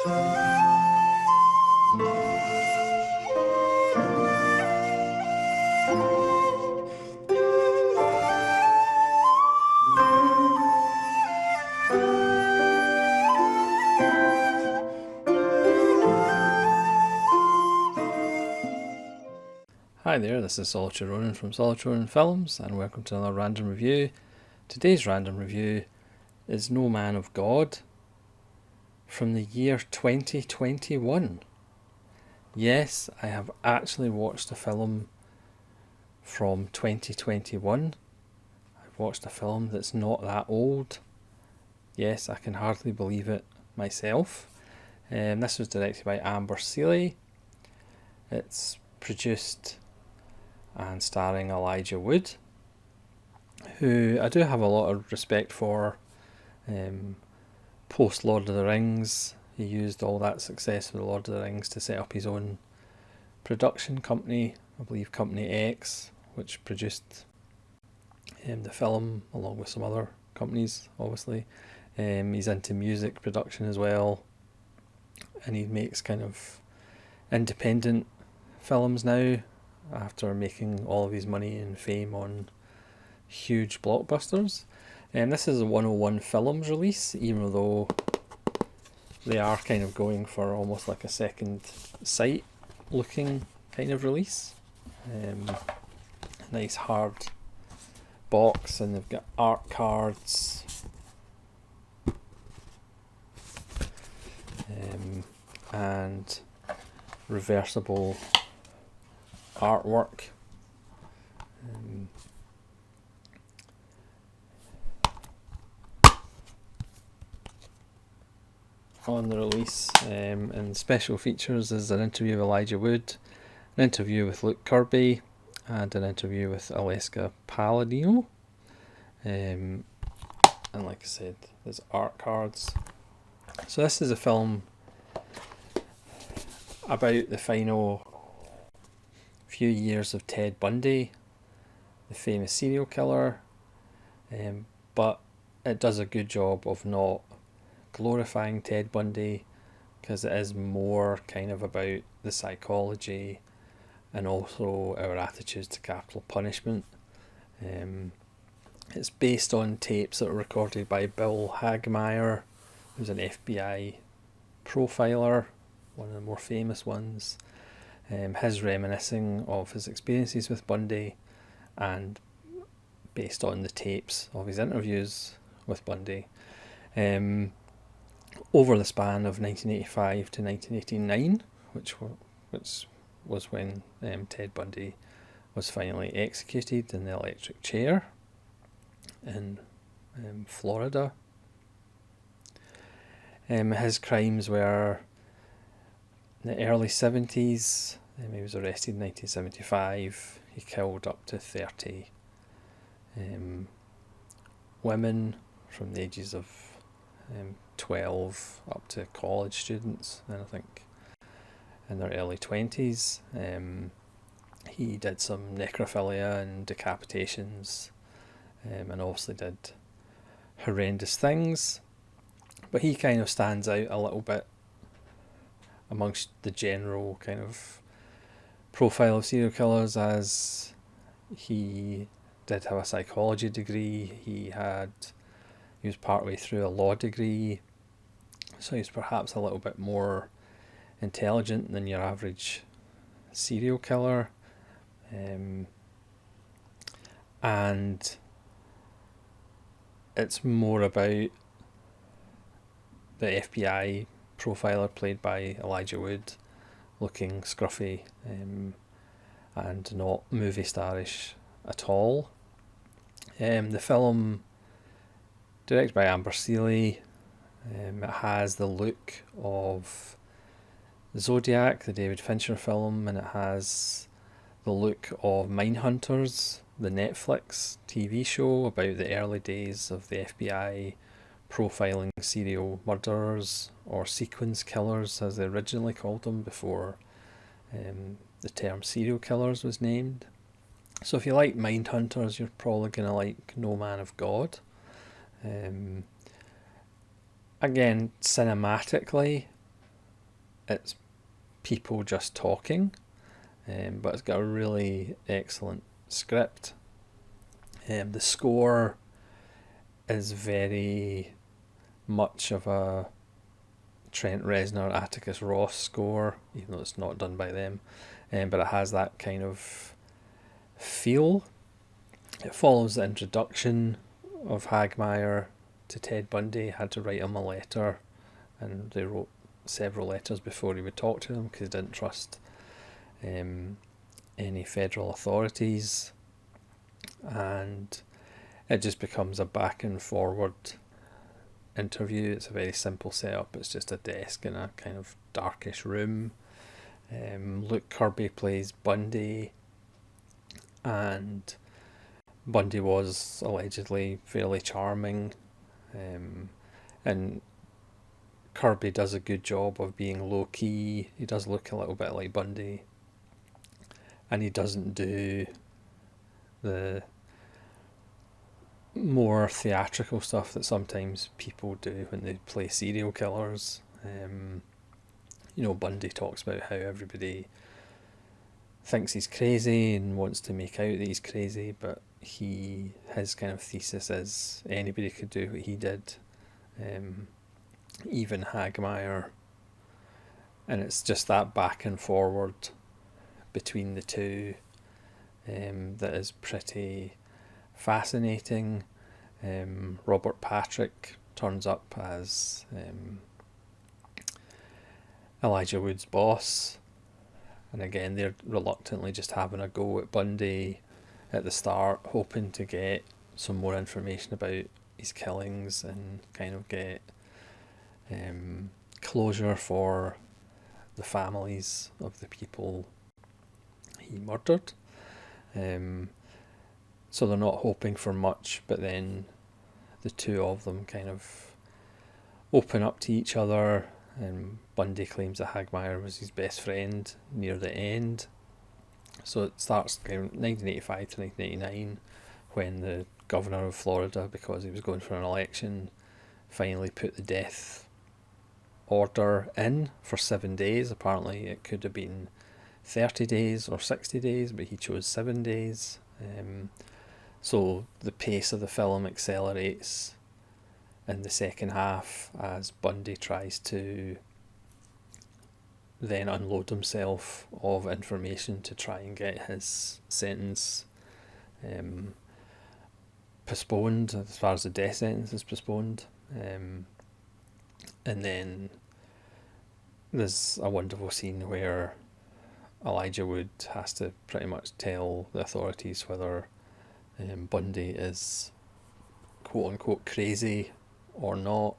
Hi there, this is Solitary Ronin from Solitary Ronin Films, and welcome to another random review. Today's random review is No Man of God from the year 2021. Yes, I have actually watched a film from 2021. I've watched a film that's not that old. Yes, I can hardly believe it myself. This was directed by Amber Seeley. It's produced and starring Elijah Wood, who I do have a lot of respect for. Post Lord of the Rings, he used all that success with Lord of the Rings to set up his own production company, I believe Company X, which produced the film along with some other companies, obviously. He's into music production as well, and he makes kind of independent films now after making all of his money and fame on huge blockbusters. This is a 101 Films release, even though they are kind of going for almost like a second sight looking kind of release. Nice hard box, and they've got art cards, and reversible artwork. On the release, and special features is an interview with Elijah Wood, an interview with Luke Kirby, and an interview with Alaska Palladino. And like I said, there's art cards. So this is a film about the final few years of Ted Bundy, the famous serial killer, but it does a good job of not glorifying Ted Bundy, because it is more kind of about the psychology and also our attitudes to capital punishment. It's based on tapes that were recorded by Bill Hagmaier, who's an FBI profiler, one of the more famous ones. His reminiscing of his experiences with Bundy, and based on the tapes of his interviews with Bundy. Over the span of 1985 to 1989, which was when Ted Bundy was finally executed in the electric chair in Florida. His crimes were in the early 70s. He was arrested in 1975. He killed up to 30 women from the ages of 12 up to college students, and I think in their early 20s. He did some necrophilia and decapitations, and obviously did horrendous things, but he kind of stands out a little bit amongst the general kind of profile of serial killers, as he did have a psychology degree. He was partway through a law degree, so he's perhaps a little bit more intelligent than your average serial killer. And it's more about the FBI profiler played by Elijah Wood looking scruffy and not movie starish at all. The film, directed by Amber Seeley, it has the look of Zodiac, the David Fincher film, and it has the look of Mindhunters, the Netflix TV show about the early days of the FBI profiling serial murderers, or sequence killers as they originally called them before the term serial killers was named. So if you like Mindhunters, you're probably going to like No Man of God. Again, cinematically, it's people just talking, but it's got a really excellent script. The score is very much of a Trent Reznor, Atticus Ross score, even though it's not done by them, but it has that kind of feel. It follows the introduction of Hagmaier to Ted Bundy. He had to write him a letter, and they wrote several letters before he would talk to them because he didn't trust any federal authorities, and it just becomes a back and forward interview. It's a very simple setup. It's just a desk in a kind of darkish room. Luke Kirby plays Bundy, and Bundy was allegedly fairly charming, and Kirby does a good job of being low key. He does look a little bit like Bundy, and he doesn't do the more theatrical stuff that sometimes people do when they play serial killers. Bundy talks about how everybody thinks he's crazy and wants to make out that he's crazy, but his kind of thesis is anybody could do what he did, even Hagmaier, and it's just that back and forward between the two that is pretty fascinating. Robert Patrick turns up as Elijah Wood's boss, and again they're reluctantly just having a go at Bundy at the start, hoping to get some more information about his killings and kind of get closure for the families of the people he murdered. So they're not hoping for much, but then the two of them kind of open up to each other, and Bundy claims that Hagmaier was his best friend near the end. So it starts 1985 to 1989 when the governor of Florida, because he was going for an election, finally put the death order in for 7 days. Apparently it could have been 30 days or 60 days, but he chose 7 days. So the pace of the film accelerates in the second half as Bundy tries to then unload himself of information to try and get his sentence postponed, as far as the death sentence is postponed. And then there's a wonderful scene where Elijah Wood has to pretty much tell the authorities whether Bundy is quote unquote crazy or not.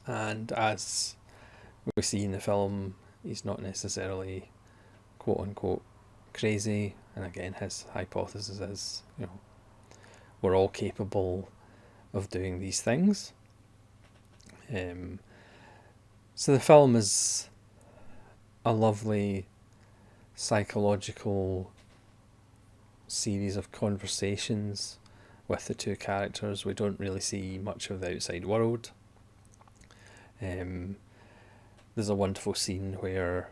And as we see in the film, he's not necessarily quote unquote crazy. And again, his hypothesis is, we're all capable of doing these things. So the film is a lovely psychological series of conversations with the two characters. We don't really see much of the outside world. There's a wonderful scene where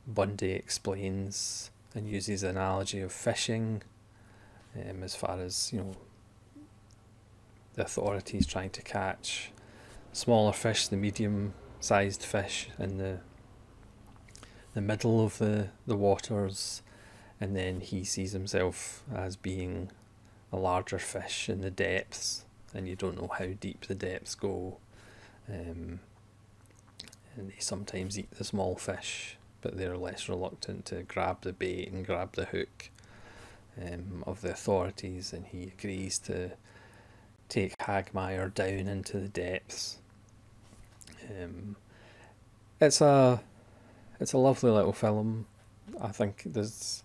Bundy explains and uses the analogy of fishing, as far as the authorities trying to catch smaller fish, the medium-sized fish in the middle of the waters, and then he sees himself as being a larger fish in the depths, and you don't know how deep the depths go. And they sometimes eat the small fish, but they're less reluctant to grab the bait and grab the hook of the authorities, and he agrees to take Hagmaier down into the depths. It's a lovely little film. I think it's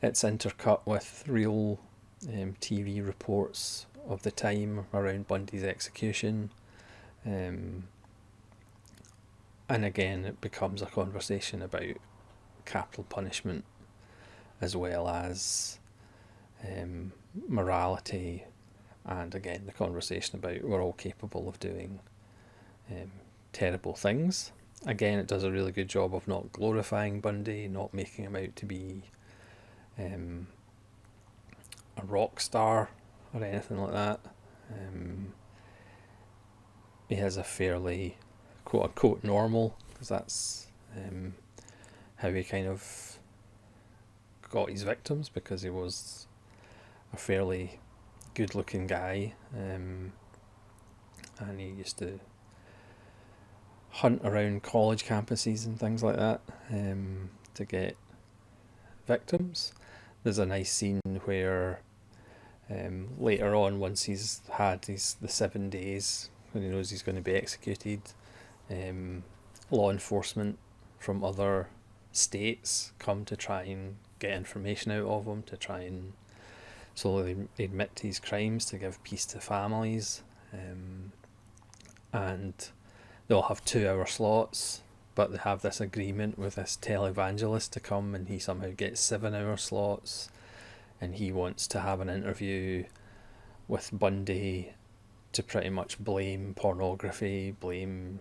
intercut with real TV reports of the time around Bundy's execution. And again, it becomes a conversation about capital punishment as well as morality, and again the conversation about we're all capable of doing terrible things. Again, it does a really good job of not glorifying Bundy, not making him out to be a rock star or anything like that. He has a fairly quote unquote normal, because that's how he kind of got his victims, because he was a fairly good looking guy, and he used to hunt around college campuses and things like that to get victims. There's a nice scene where later on, once he's had the 7 days, when he knows he's going to be executed, law enforcement from other states come to try and get information out of him, to try and slowly admit to his crimes, to give peace to families, and they'll have 2-hour slots, but they have this agreement with this televangelist to come, and he somehow gets 7-hour slots, and he wants to have an interview with Bundy to pretty much blame pornography, blame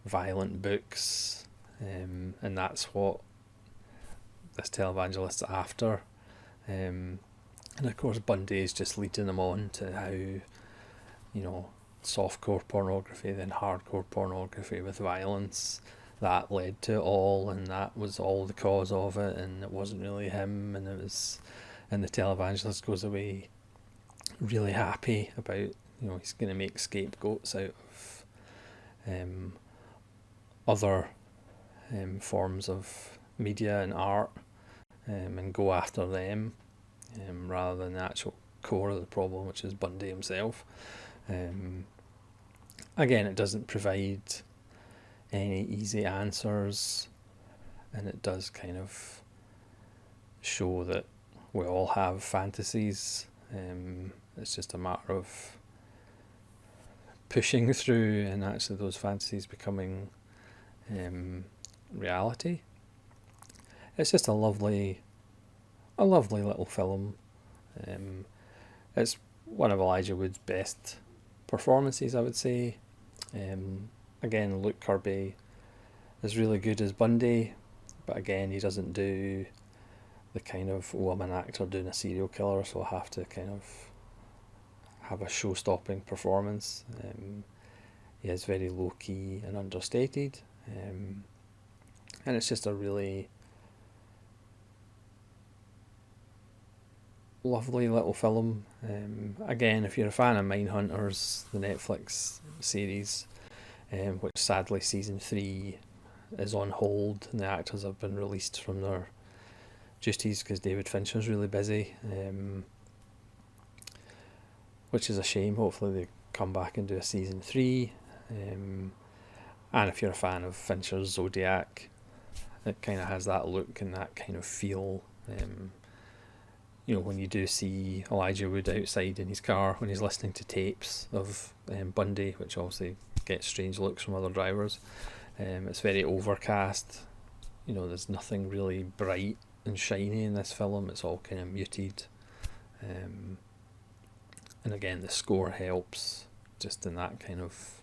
violent books, and that's what this televangelist's after. And of course Bundy is just leading them on to how, softcore pornography, then hardcore pornography with violence, that led to it all, and that was all the cause of it, and it wasn't really him, and the televangelist goes away really happy about, he's going to make scapegoats out of other forms of media and art, and go after them rather than the actual core of the problem, which is Bundy himself. Again, it doesn't provide any easy answers, and it does kind of show that we all have fantasies. It's just a matter of pushing through and actually those fantasies becoming reality. It's just a lovely little film. It's one of Elijah Wood's best performances, I would say. Again, Luke Kirby is really good as Bundy, but again, he doesn't do the kind of, I'm an actor doing a serial killer, so I have to kind of have a show-stopping performance. He is very low-key and understated, and it's just a really lovely little film. Again, if you're a fan of Mindhunters, the Netflix series, which sadly season 3 is on hold, and the actors have been released from their duties because David Fincher's really busy, which is a shame. Hopefully they come back and do a season 3. And if you're a fan of Fincher's Zodiac, it kind of has that look and that kind of feel. When you do see Elijah Wood outside in his car when he's listening to tapes of Bundy, which obviously gets strange looks from other drivers. It's very overcast. There's nothing really bright and shiny in this film. It's all kind of muted. And again, the score helps, just in that kind of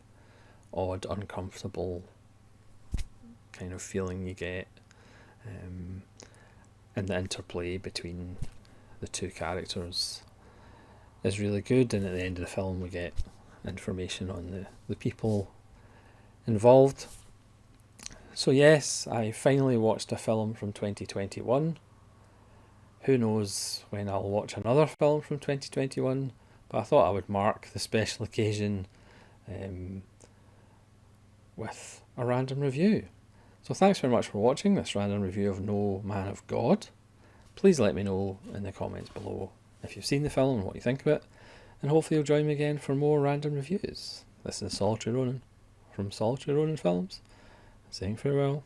odd, uncomfortable kind of feeling you get. And the interplay between the two characters is really good, and at the end of the film we get information on the people involved. So yes, I finally watched a film from 2021. Who knows when I'll watch another film from 2021, but I thought I would mark the special occasion with a random review. So thanks very much for watching this random review of No Man of God. Please let me know in the comments below if you've seen the film and what you think of it, and hopefully you'll join me again for more random reviews. This is Solitary Ronin from Solitary Ronin Films, saying farewell.